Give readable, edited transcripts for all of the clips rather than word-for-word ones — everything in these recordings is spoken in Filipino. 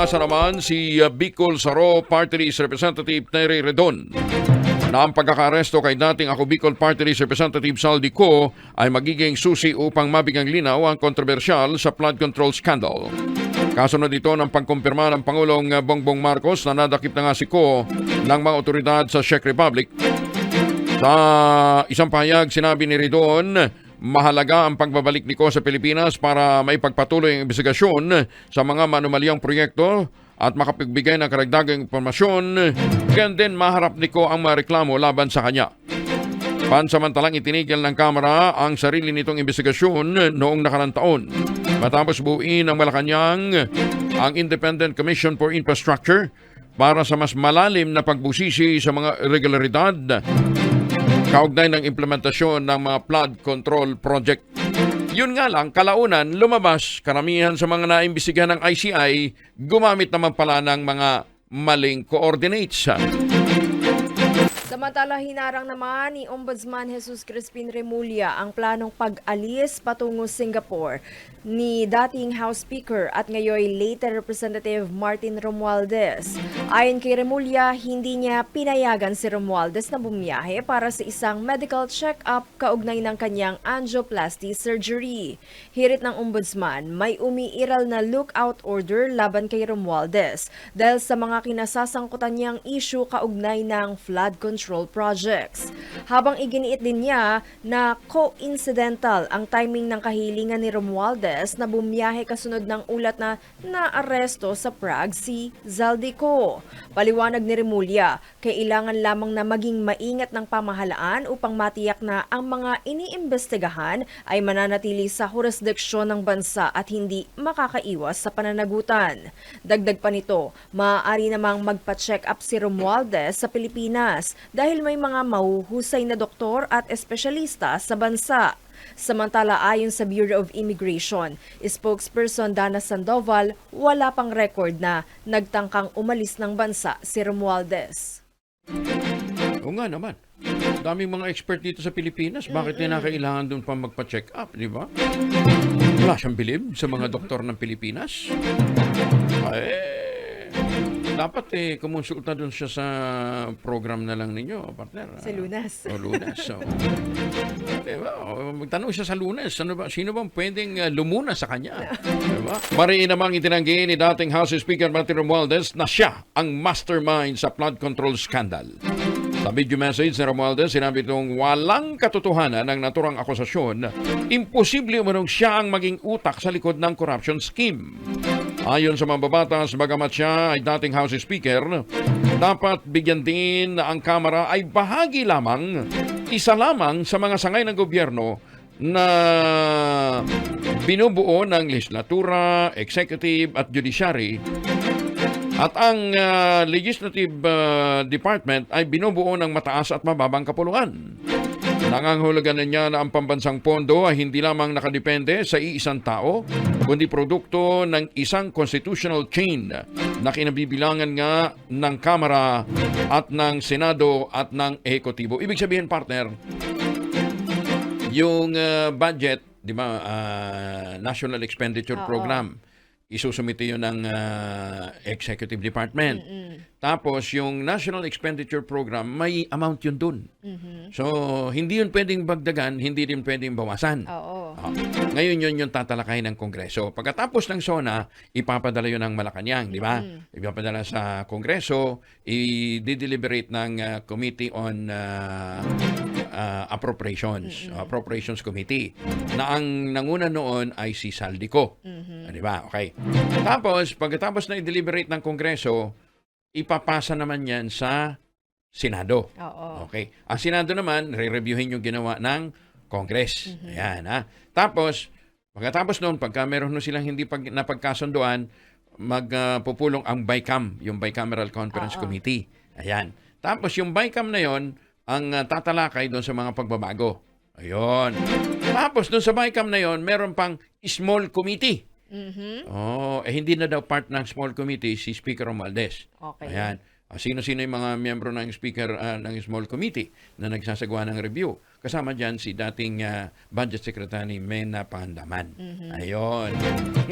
Umaasa naman si Bicol Saro Party List Representative Terry Redon na ang pagkakaresto kay dating Ako Bicol Party List Representative Saldi Co ay magiging susi upang mabigang linaw ang kontrobersyal sa flood control scandal. Kasunod ito ng pagkumpirma ng Pangulong Bongbong Marcos na nadakip na nga si Co ng mga otoridad sa Czech Republic. Sa isang pahayag, sinabi ni Redon, mahalaga ang pagbabalik ni Co sa Pilipinas para maipagpatuloy ang investigasyon sa mga manumalyang proyekto at makapagbigay ng karagdagang impormasyon. Ganyan din maharap ni Co ang mga reklamo laban sa kanya. Pansamantalang itinigil ng Kamara ang sarili nitong investigasyon noong nakarang taon. Matapos buuin ng Malacanang ang Independent Commission for Infrastructure para sa mas malalim na pagbusisi sa mga irregularidad kaugnay ng implementasyon ng mga flood control project. Yun nga lang, kalaunan, lumabas karamihan sa mga naimbestigahan ng ICI gumamit naman pala ng mga maling coordinates. Samantala, hinarang naman ni Ombudsman Jesus Crispin Remulla ang planong pag-alis patungo Singapore ni dating House Speaker at ngayon later Representative Martin Romualdez. Ayon kay Remulla, hindi niya pinayagan si Romualdez na bumiyahe para sa isang medical check-up kaugnay ng kanyang angioplasty surgery. Hirit ng Ombudsman, may umiiral na lookout order laban kay Romualdez dahil sa mga kinasasangkutan niyang issue kaugnay ng flood control projects. Habang iginiit din niya na coincidental ang timing ng kahilingan ni Romualdez na bumiyahe kasunod ng ulat na naaresto sa Prague si Zaldico. Paliwanag ni Remulla, kailangan lamang na maging maingat ng pamahalaan upang matiyak na ang mga iniimbestigahan ay mananatili sa jurisdiksyon ng bansa at hindi makakaiwas sa pananagutan. Dagdag pa nito, maaari namang magpa-check up si Romualdez sa Pilipinas dahil may mga mahuhusay na doktor at espesyalista sa bansa. Samantala, ayon sa Bureau of Immigration, spokesperson Dana Sandoval, wala pang record na nagtangkang umalis ng bansa si Romualdez. O nga naman, daming mga expert dito sa Pilipinas. Bakit nila kailangan doon pa magpa-check up, di ba? Wala siyang bilib sa mga doktor ng Pilipinas. Dapat kumonsulta doon siya sa program na lang ninyo, partner. Sa Lunas. O Lunas. So. Diba? Magtanong siya sa Lunas. Sino bang pwedeng lumuna sa kanya? Diba? Mariin namang itinanggi ni dating House Speaker Martin Romualdez na siya ang mastermind sa flood control scandal. Sa video message ni Romualdez, sinabi itong walang katotohanan ng naturang akusasyon, imposible umanong siya ang maging utak sa likod ng corruption scheme. Ayon sa mambabatas, bagamat siya ay dating House Speaker, dapat bigyan din na ang Kamara ay bahagi lamang, isa lamang sa mga sangay ng gobyerno na binubuo ng legislatura, executive at judiciary. At ang legislative department ay binubuo ng mataas at mababang kapulungan. Nangangahulugan niya na ang pambansang pondo ay hindi lamang nakadepende sa iisang tao, kundi produkto ng isang constitutional chain na kinabibilangan nga ng Kamara at ng Senado at ng Ehekutibo. Ibig sabihin, partner, yung budget, di ba, National Expenditure Program, isusumite yun ng Executive Department. Tapos, yung National Expenditure Program, may amount yun dun. So, hindi yun pwedeng bagdagan, hindi din pwedeng bawasan. Ngayon yun yung tatalakay ng Kongreso. Pagkatapos ng SONA, ipapadala yun ng Malacanang, di ba? Ipapadala sa Kongreso, i-deliberate ng Committee on Appropriations Committee, na ang nanguna noon ay si Saldico. Di ba? Okay. Tapos, pagkatapos na i-deliberate ng Kongreso, ipapasa naman yan sa Senado. Okay. Ang Senado naman, re-reviewin yung ginawa ng Congress. Ayan, ha. Tapos, pagkatapos noon, pagka meron silang hindi napagkasunduan, magpupulong ang BICAM, yung Bicameral Conference Committee. Ayan. Tapos, yung BICAM na yon ang tatalakay doon sa mga pagbabago. Ayun. Tapos, doon sa BICAM na yon meron pang small committee. Hindi na daw part ng small committee si Speaker Romualdez. Okay. Ayan. Sino-sino yung mga miyembro ng speaker ng small committee na nagsasagawa ng review. Kasama dyan si dating Budget Secretary Mena Pandaman. Ayun.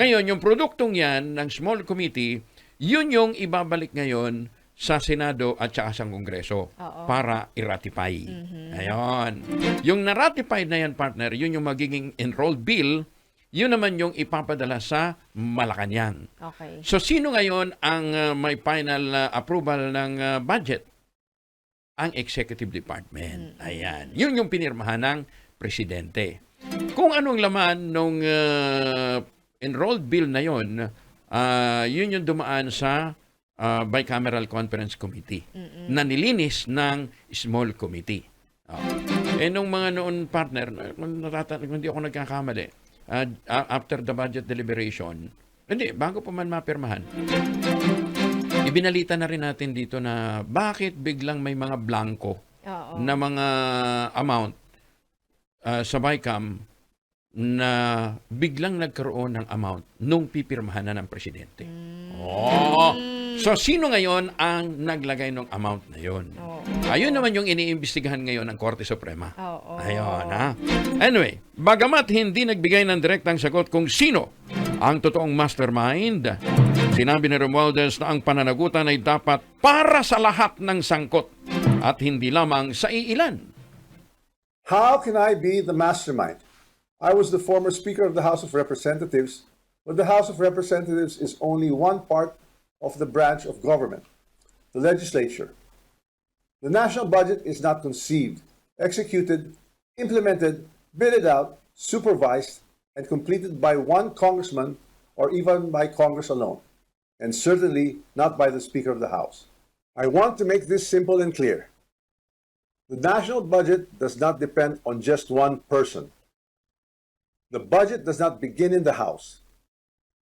Ngayon, yung produktong yan ng small committee, Yun yung ibabalik ngayon sa Senado at saka sa Kongreso Oo. para i-ratify. Ayon. Yung na-ratify na yan, partner, yun yung magiging enrolled bill, yun naman yung ipapadala sa Malacanang. Okay. So, sino ngayon ang may final approval ng budget? Ang Executive Department. Ayan. Yun yung pinirmahan ng Presidente. Kung anong laman nung enrolled bill na yun, yun yung dumaan sa Bicameral Conference Committee na nilinis ng Small Committee. Nung mga noon, partner, kung hindi ako nagkakamali, after the budget deliberation, hindi, bago pa man mapirmahan, ibinalita na rin natin dito na bakit biglang may mga blanco Oo. na mga amount sa BICAM na biglang nagkaroon ng amount nung pipirmahan na ng Presidente. Oh. So, sino ngayon ang naglagay ng amount na yon? Oo. Ayun naman yung iniimbestigahan ngayon ng Korte Suprema. Oo. Ayun, ha? Anyway, bagamat hindi nagbigay ng direktang sagot kung sino ang totoong mastermind, sinabi ni Romualdez na ang pananagutan ay dapat para sa lahat ng sangkot at hindi lamang sa iilan. How can I be the mastermind? I was the former Speaker of the House of Representatives, but the House of Representatives is only one part of the branch of government, the legislature. The national budget is not conceived, executed, implemented, bidded out, supervised, and completed by one congressman or even by Congress alone, and certainly not by the Speaker of the House. I want to make this simple and clear. The national budget does not depend on just one person. The budget does not begin in the House.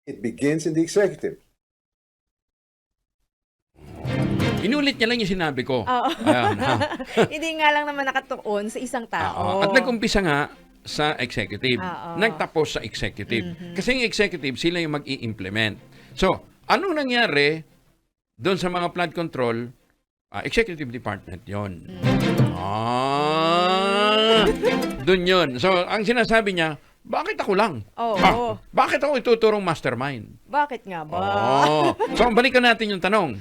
It begins in the executive. Inulit niya lang yung sinabi ko. Oo. Ayan, ha? Hindi nga lang naman nakatuon sa isang tao. At nag-umpisa nga sa executive. Oo. Nagtapos sa executive. Kasi yung executive, sila yung mag-i-implement. So, anong nangyari doon sa mga flood control? Executive department yon. Doon yon. So, ang sinasabi niya, bakit ako lang? Oo. Bakit ako ituturong mastermind? Bakit nga ba? So, balikan natin yung tanong.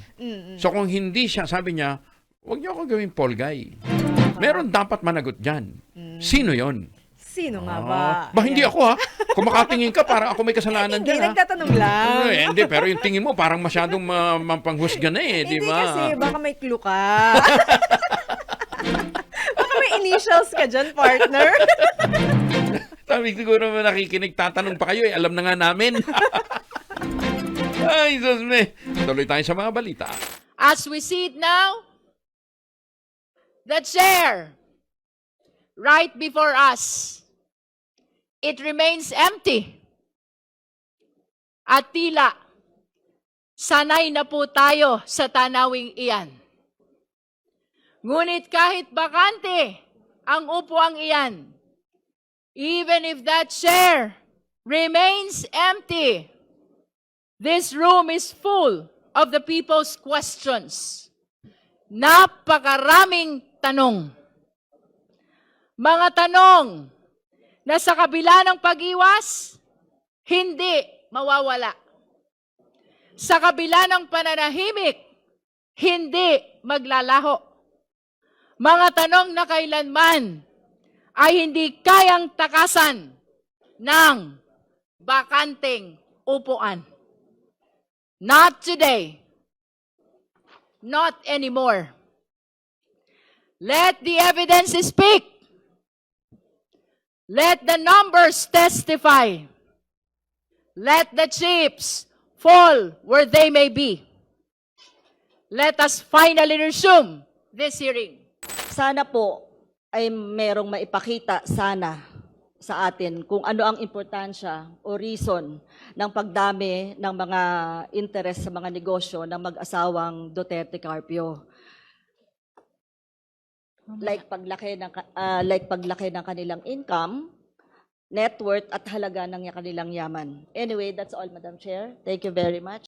So, kung hindi siya, sabi niya, huwag niyo ako gawing Paul Guy. Meron dapat managot dyan. Sino yon? Sino nga ba? Hindi ako ha. Kung makatingin ka, parang ako may kasalanan Hindi, dyan ha. nagtatanong lang. Hindi, pero yung tingin mo parang masyadong mapanghusga na eh, di Hindi ba? kasi, baka may clue ka. Baka may initials ka dyan, partner. Sabi siguro mo nakikinig, tatanong pa kayo eh, alam na nga namin. Ay, Diyos me. Tuloy tayo sa mga balita. As we see it now, the chair right before us, it remains empty. At tila, sanay na po tayo sa tanawing iyan. Ngunit kahit bakante ang upuang iyan, even if that chair remains empty, this room is full of the people's questions. Napakaraming tanong. Mga tanong na sa kabila ng pag-iwas, hindi mawawala. Sa kabila ng pananahimik, hindi maglalaho. Mga tanong na kailanman ay hindi kayang takasan ng bakanteng upuan. Not today. Not anymore. Let the evidence speak. Let the numbers testify. Let the chips fall where they may be. Let us finally resume this hearing. Sana po ay merong maipakita sana sa atin kung ano ang importansya o reason ng pagdami ng mga interest sa mga negosyo ng mag-asawang Duterte Carpio. Like paglaki ng kanilang income, net worth at halaga ng kanilang yaman. Anyway, that's all, Madam Chair. Thank you very much.